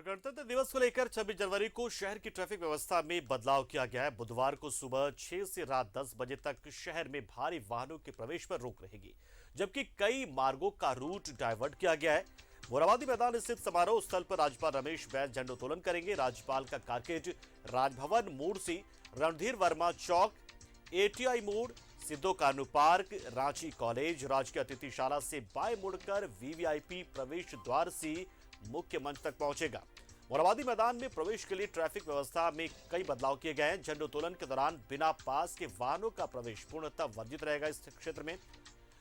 गणतंत्र दिवस को लेकर 26 जनवरी को शहर की ट्रैफिक व्यवस्था में बदलाव किया गया है। बुधवार को सुबह 6 से रात 10 बजे तक शहर में भारी वाहनों के प्रवेश पर रोक रहेगी, जबकि कई मार्गों का रूट डाइवर्ट किया गया है। मोराबादी मैदान स्थित समारोह स्थल पर राज्यपाल रमेश बैस झंडोत्तोलन करेंगे। राज्यपाल का कारकेज राजभवन मोड़ से रणधीर वर्मा चौक, एटीआई मोड़, सिद्धो कानू पार्क, रांची कॉलेज, राजकीय अतिथिशाला से बाएं मुड़कर वीवीआईपी प्रवेश द्वार से मुख्य मंच तक पहुंचेगा। मोराबादी मैदान में प्रवेश के लिए ट्रैफिक व्यवस्था में कई बदलाव किए गए हैं। झंडोत्तोलन के दौरान बिना पास के वाहनों का प्रवेश पूर्णतः वर्जित रहेगा। इस क्षेत्र में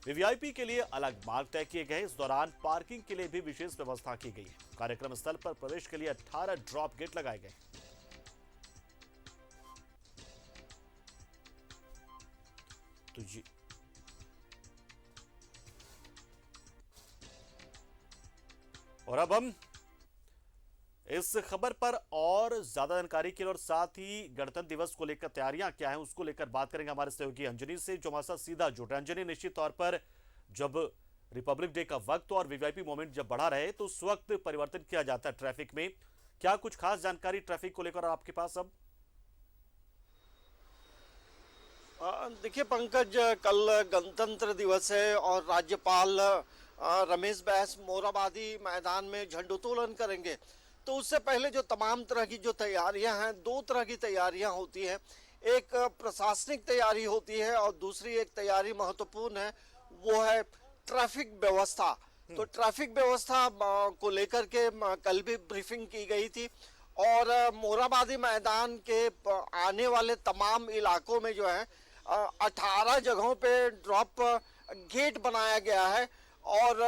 वीवीआईपी के लिए अलग मार्ग तय किए गए हैं। इस दौरान पार्किंग के लिए भी विशेष व्यवस्था की गई है। कार्यक्रम स्थल पर प्रवेश के लिए 18 ड्रॉप गेट लगाए गए। तो जी और अब हम इस खबर पर और ज्यादा जानकारी के लिए और साथ ही गणतंत्र दिवस को लेकर तैयारियां क्या हैं उसको लेकर बात करेंगे हमारे सहयोगी अंजनी से, जो हमारे साथ सीधा जुड़ रहे हैं। अंजनी, निश्चित तौर पर जब रिपब्लिक डे का वक्त और वीवीआईपी मोमेंट जब बढ़ा रहे तो उस वक्त परिवर्तन किया जाता है ट्रैफिक में। क्या कुछ खास जानकारी ट्रैफिक को लेकर आपके पास अब? देखिए पंकज, कल गणतंत्र दिवस है और राज्यपाल रमेश बैस मोराबादी मैदान में झंडोत्तोलन करेंगे। तो उससे पहले जो तमाम तरह की जो तैयारियां हैं, दो तरह की तैयारियां होती हैं। एक प्रशासनिक तैयारी होती है और दूसरी एक तैयारी महत्वपूर्ण है, वो है ट्रैफिक व्यवस्था। तो ट्रैफिक व्यवस्था को लेकर के कल भी ब्रीफिंग की गई थी और मोराबादी मैदान के आने वाले तमाम इलाकों में जो है 18 जगहों पे ड्रॉप गेट बनाया गया है और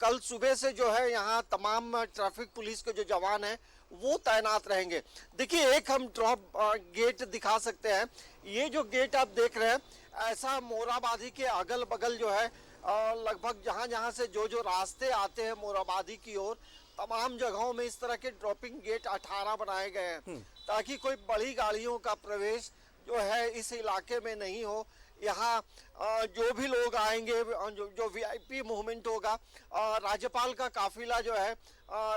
कल सुबह से जो है यहाँ तमाम ट्रैफिक पुलिस के जो जवान हैं वो तैनात रहेंगे। देखिए, एक हम ड्रॉप गेट दिखा सकते हैं। ये जो गेट आप देख रहे हैं, ऐसा मोराबादी के अगल बगल जो है लगभग जहाँ जहाँ से जो जो रास्ते आते हैं मोराबादी की ओर, तमाम जगहों में इस तरह के ड्रॉपिंग गेट 18 बनाए गए हैं ताकि कोई बड़ी गाड़ियों का प्रवेश जो है इस इलाके में नहीं हो। यहाँ जो भी लोग आएंगे, जो वीआईपी मूवमेंट होगा, राज्यपाल का काफिला जो है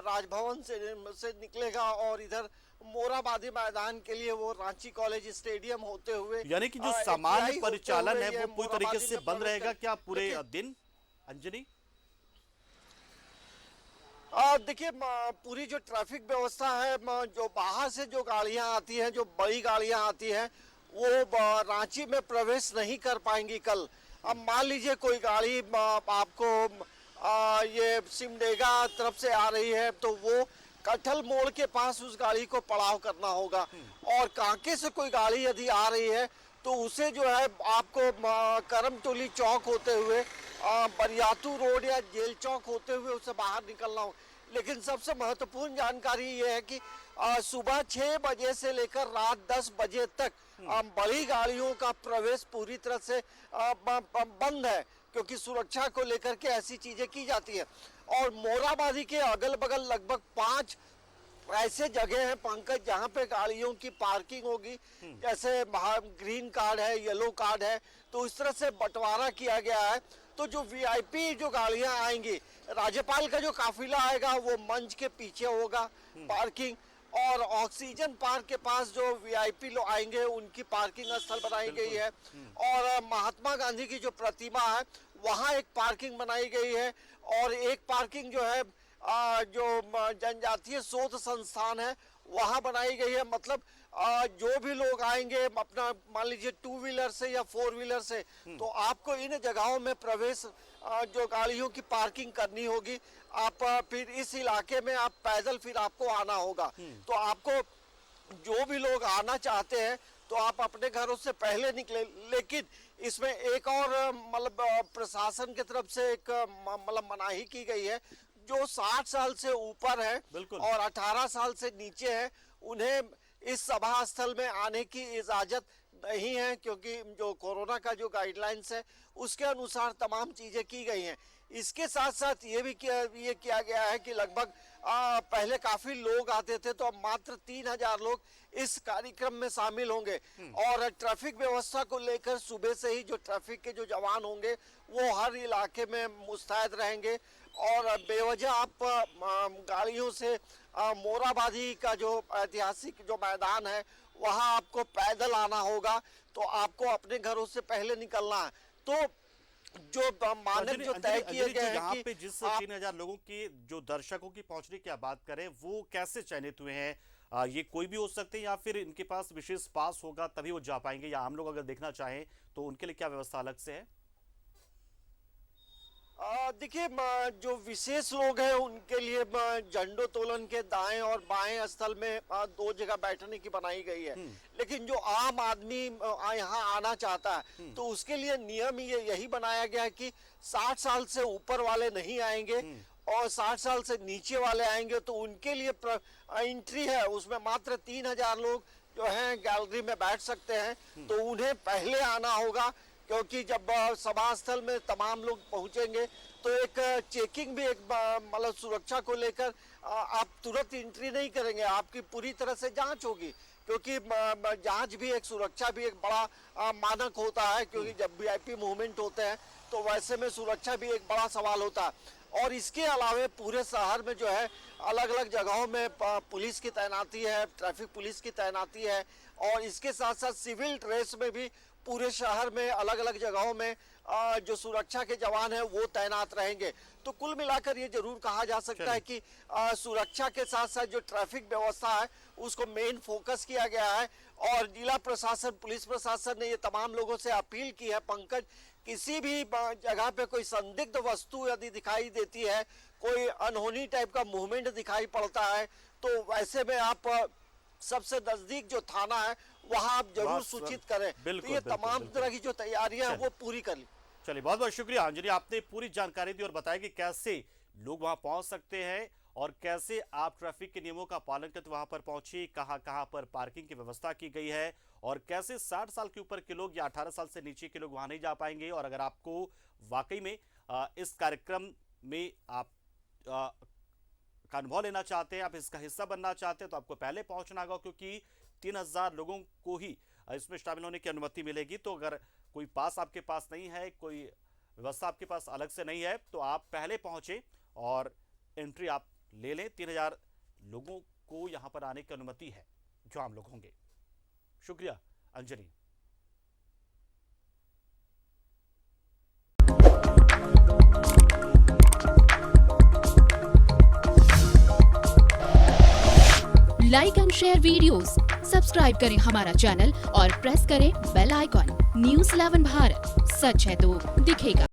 राजभवन से निकलेगा और इधर मोराबादी मैदान के लिए वो रांची कॉलेज स्टेडियम होते हुए, यानी कि जो सामान्य परिचालन है वो पूरी तरीके से बंद रहेगा क्या पूरे दिन, अंजनी? देखिए, पूरी जो ट्रैफिक व्यवस्था है, जो बाहर से जो गाड़ियां आती हैं, जो बड़ी गाड़ियां आती हैं, वो रांची में प्रवेश नहीं कर पाएंगी कल। अब मान लीजिए कोई गाड़ी आपको ये सिमडेगा तरफ से आ रही है तो वो कटहल मोड़ के पास उस गाड़ी को पड़ाव करना होगा। और कांके से कोई गाड़ी यदि आ रही है तो उसे जो है आपको करमटोली चौक होते हुए बरियातू रोड या जेल चौक होते हुए उसे बाहर निकलना हो। लेकिन सबसे महत्वपूर्ण जानकारी ये है कि सुबह 6 बजे से लेकर रात 10 बजे तक बड़ी गाड़ियों का प्रवेश पूरी तरह से बंद है, क्योंकि सुरक्षा को लेकर के ऐसी चीजें की जाती है। और मोराबादी के अगल बगल लगभग 5 ऐसे जगह हैं पंकज जहाँ पे गाड़ियों की पार्किंग होगी। जैसे ग्रीन कार्ड है, येलो कार्ड है, तो इस तरह से बंटवारा किया गया है। तो जो वीआईपी जो गाड़ियां आएंगी, राज्यपाल का जो काफिला आएगा वो मंच के पीछे होगा पार्किंग, और ऑक्सीजन पार्क के पास जो वीआईपी लोग आएंगे उनकी पार्किंग स्थल बनाई गई है। और महात्मा गांधी की जो प्रतिमा है वहाँ एक पार्किंग बनाई गई है और एक पार्किंग जो है जो जनजातीय शोध संस्थान है वहाँ बनाई गई है। मतलब जो भी लोग आएंगे अपना मान लीजिए 2 व्हीलर से या 4 व्हीलर से, तो आपको इन जगहों में प्रवेश जो गाड़ियों की पार्किंग करनी होगी। आप फिर इस इलाके में आप पैदल फिर आपको आना होगा। तो आपको जो भी लोग आना चाहते हैं तो आप अपने घरों से पहले निकले। लेकिन इसमें एक और मतलब प्रशासन की तरफ से एक मतलब मनाही की गई है, जो 60 साल से ऊपर है और 18 साल से नीचे है उन्हें इस सभा स्थल में आने की इजाजत नहीं है, क्योंकि जो कोरोना का जो गाइडलाइंस है उसके अनुसार तमाम चीजें की गई हैं। इसके साथ साथ ये भी किया गया है कि लगभग पहले काफी लोग आते थे, तो अब मात्र 3000 लोग इस कार्यक्रम में शामिल होंगे। और ट्रैफिक व्यवस्था को लेकर सुबह से ही जो ट्रैफिक के जो जवान होंगे वो हर इलाके में मुस्तैद रहेंगे और बेवजह आप गाड़ियों से मोराबादी का जो ऐतिहासिक जो मैदान है वहां आपको पैदल आना होगा, तो आपको अपने घरों से पहले निकलना है। तो जो मानक जो तय किए गए हैं यहाँ कि पे जिस 3000 लोगों की जो दर्शकों की पहुंचने की आप बात करें, वो कैसे चयनित हुए हैं? ये कोई भी हो सकते हैं या फिर इनके पास विशेष पास होगा तभी वो जा पाएंगे, या आम लोग अगर देखना चाहें तो उनके लिए क्या व्यवस्था अलग से है? देखिए, जो विशेष लोग हैं उनके लिए झंडोत्तोलन के दाएं और बाएं स्थल में दो जगह बैठने की बनाई गई है। लेकिन जो आम आदमी यहाँ आना चाहता है तो उसके लिए नियम यही बनाया गया है कि 60 साल से ऊपर वाले नहीं आएंगे और 60 साल से नीचे वाले आएंगे, तो उनके लिए एंट्री है, उसमें मात्र 3000 लोग जो हैं गैलरी में बैठ सकते हैं। तो उन्हें पहले आना होगा, क्योंकि जब सभा स्थल में तमाम लोग पहुंचेंगे तो एक चेकिंग भी, एक मतलब सुरक्षा को लेकर आप तुरंत एंट्री नहीं करेंगे, आपकी पूरी तरह से जांच होगी, क्योंकि जांच भी एक, सुरक्षा भी एक बड़ा मानक होता है, क्योंकि जब वीआईपी मूवमेंट होते हैं तो वैसे में सुरक्षा भी एक बड़ा सवाल होता है। और इसके अलावे पूरे शहर में जो है अलग अलग जगहों में पुलिस की तैनाती है, ट्रैफिक पुलिस की तैनाती है, और इसके साथ साथ सिविल ड्रेस में भी पूरे शहर में अलग अलग जगहों में जो सुरक्षा के जवान हैं वो तैनात रहेंगे। तो कुल मिलाकर ये जरूर कहा जा सकता है कि सुरक्षा के साथ साथ जो ट्रैफिक व्यवस्था है उसको मेन फोकस किया गया है। और जिला प्रशासन, पुलिस प्रशासन ने ये तमाम लोगों से अपील की है, पंकज, किसी भी जगह पे कोई संदिग्ध वस्तु यदि दिखाई देती है, कोई अनहोनी टाइप का मूवमेंट दिखाई पड़ता है, तो वैसे में आप सबसे नजदीक जो थाना है वहां आप जरूर सूचित करें। तो ये तमाम तरह की जो तैयारियां हैं वो पूरी कर ली। चलिए, बहुत बहुत शुक्रिया अंजनी, आपने पूरी जानकारी दी और बताया कि कैसे लोग वहां पहुंच सकते हैं और कैसे आप ट्रैफिक के नियमों का पालन करते वहां पर पहुंची, कहां पर पार्किंग की व्यवस्था की गई है, और कैसे 60 साल के ऊपर के लोग या 18 साल से नीचे के लोग वहां नहीं जा पाएंगे। और अगर आपको वाकई में इस कार्यक्रम में आप का अनुभव लेना चाहते हैं, आप इसका हिस्सा बनना चाहते हैं, तो आपको पहले पहुंचना होगा, क्योंकि 3000 लोगों को ही इसमें शामिल होने की अनुमति मिलेगी। तो अगर कोई पास आपके पास नहीं है, कोई व्यवस्था आपके पास अलग से नहीं है, तो आप पहले पहुंचे और एंट्री आप ले लें। 3000 लोगों को यहां पर आने की अनुमति है जो आम लोग होंगे। शुक्रिया Anjani. Like and share videos, subscribe करें हमारा चैनल और प्रेस करें बेल आइकॉन। News 11 भारत, सच है तो दिखेगा।